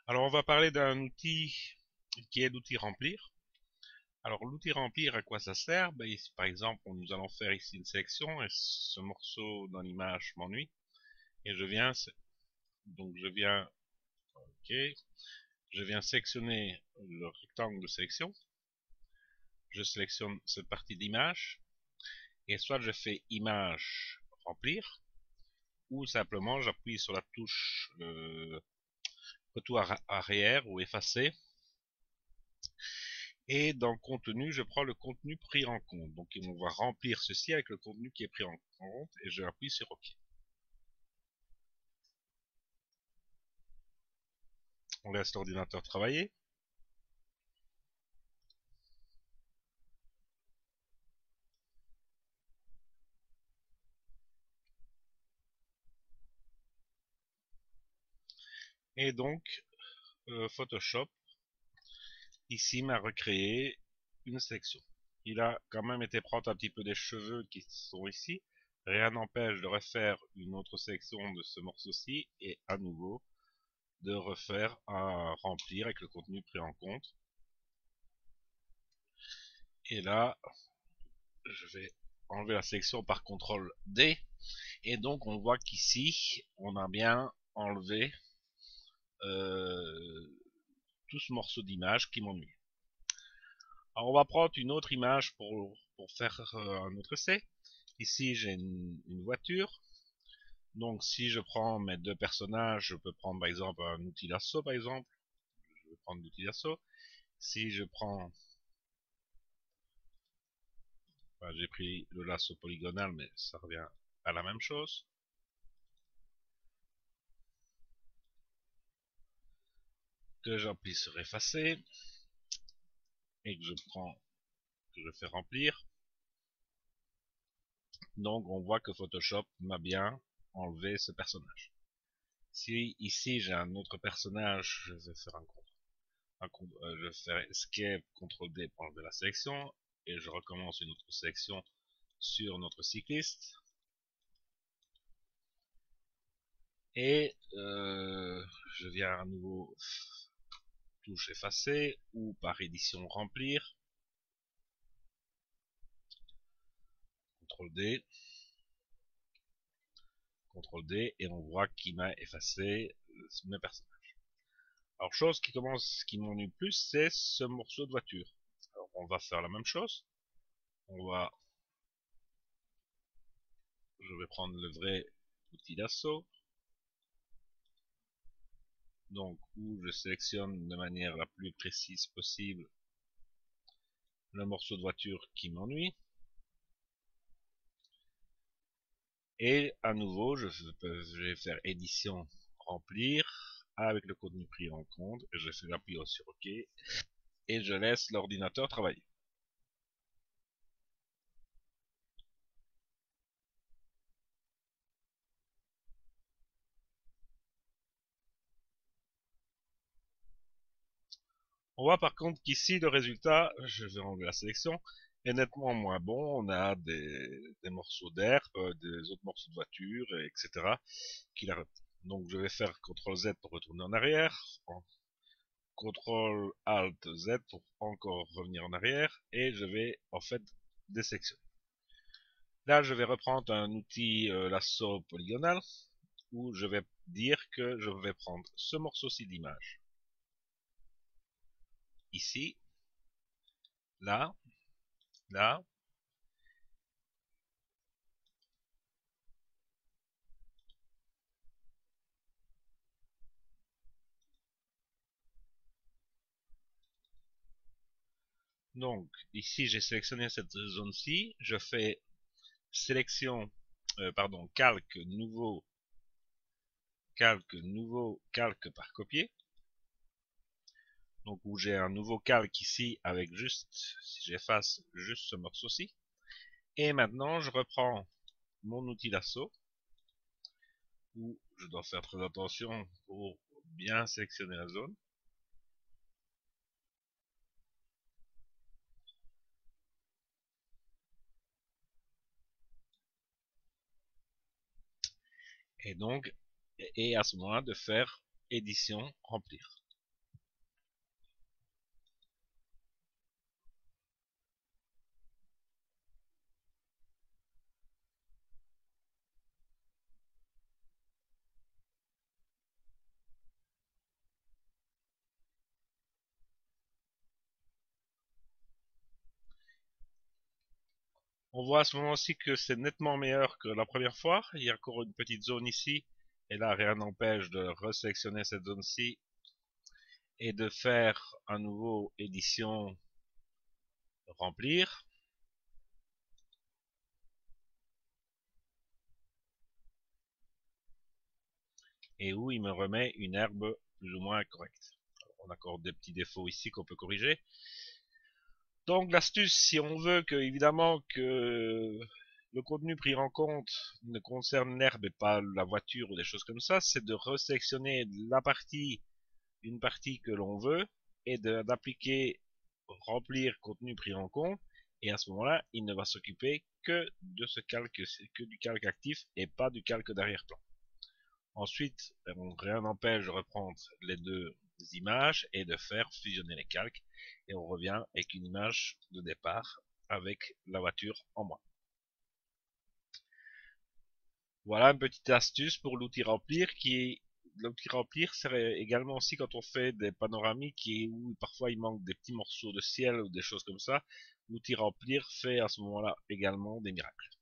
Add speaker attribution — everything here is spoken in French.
Speaker 1: Alors, on va parler d'un outil qui est l'outil remplir. Alors, l'outil remplir, à quoi ça sert? Ben, par exemple, nous allons faire ici une sélection et ce morceau dans l'image m'ennuie. Et je viens, ok, je viens sélectionner le rectangle de sélection. Je sélectionne cette partie d'image et soit je fais image remplir ou simplement j'appuie sur la touche retour arrière ou effacer. Et dans le contenu, je prends le contenu pris en compte. Donc on va remplir ceci avec le contenu qui est pris en compte et je appuie sur OK. On laisse l'ordinateur travailler. Et donc, Photoshop, ici, m'a recréé une section. Il a quand même été prendre un petit peu des cheveux qui sont ici. Rien n'empêche de refaire une autre section de ce morceau-ci et à nouveau de refaire un remplir avec le contenu pris en compte. Et là, je vais enlever la sélection par CTRL D. Et donc on voit qu'ici, on a bien enlevé tout ce morceau d'image qui m'ennuie. Alors on va prendre une autre image pour faire un autre essai. Ici j'ai une voiture. Donc si je prends mes deux personnages, je peux prendre par exemple un outil lasso par exemple. Je vais prendre l'outil lasso. Si je prends... Enfin, j'ai pris le lasso polygonal, mais ça revient à la même chose. Que j'appuie sur effacer. Et que je fais remplir. Donc on voit que Photoshop m'a bien enlevé ce personnage. Si ici j'ai un autre personnage, je vais faire je vais faire Escape, CTRL D pour enlever la sélection, et je recommence une autre sélection sur notre cycliste. Et je viens à nouveau touche effacer ou par édition remplir. CTRL D. CTRL D et on voit qu'il m'a effacé mes personnages. Alors chose qui m'ennuie plus, c'est ce morceau de voiture. Alors on va faire la même chose. Je vais prendre le vrai outil d'assaut. Donc où je sélectionne de manière la plus précise possible le morceau de voiture qui m'ennuie. Et à nouveau, je vais faire édition remplir avec le contenu pris en compte. Et je fais appuyer sur OK et je laisse l'ordinateur travailler. On voit par contre qu'ici le résultat, je vais enlever la sélection, est nettement moins bon. On a des morceaux d'air, des autres morceaux de voiture, etc. Donc je vais faire CTRL Z pour retourner en arrière, CTRL ALT Z pour encore revenir en arrière, et je vais en fait désélectionner. Là je vais reprendre un outil lasso polygonal, où je vais dire que je vais prendre ce morceau-ci d'image. Ici, là, là, donc ici j'ai sélectionné cette zone-ci, je fais sélection, calque nouveau, calque par copier. Donc où j'ai un nouveau calque ici avec juste, si j'efface juste ce morceau-ci. Et maintenant je reprends mon outil lasso, où je dois faire très attention pour bien sélectionner la zone. Et donc, et à ce moment-là de faire édition remplir. On voit à ce moment-ci que c'est nettement meilleur que la première fois. Il y a encore une petite zone ici. Et là, rien n'empêche de resélectionner cette zone-ci et de faire un nouveau édition remplir. Et où il me remet une herbe plus ou moins correcte. On accorde des petits défauts ici qu'on peut corriger. Donc l'astuce, si on veut que évidemment que le contenu pris en compte ne concerne l'herbe et pas la voiture ou des choses comme ça, c'est de resélectionner une partie que l'on veut et d'appliquer remplir contenu pris en compte. Et à ce moment-là, il ne va s'occuper que de ce calque, que du calque actif et pas du calque d'arrière-plan. Ensuite, rien n'empêche de reprendre les deux images et de faire fusionner les calques. Et on revient avec une image de départ avec la voiture en moins. Voilà une petite astuce pour l'outil remplir l'outil remplir sert également aussi quand on fait des panoramiques où parfois il manque des petits morceaux de ciel ou des choses comme ça. L'outil remplir fait à ce moment-là également des miracles.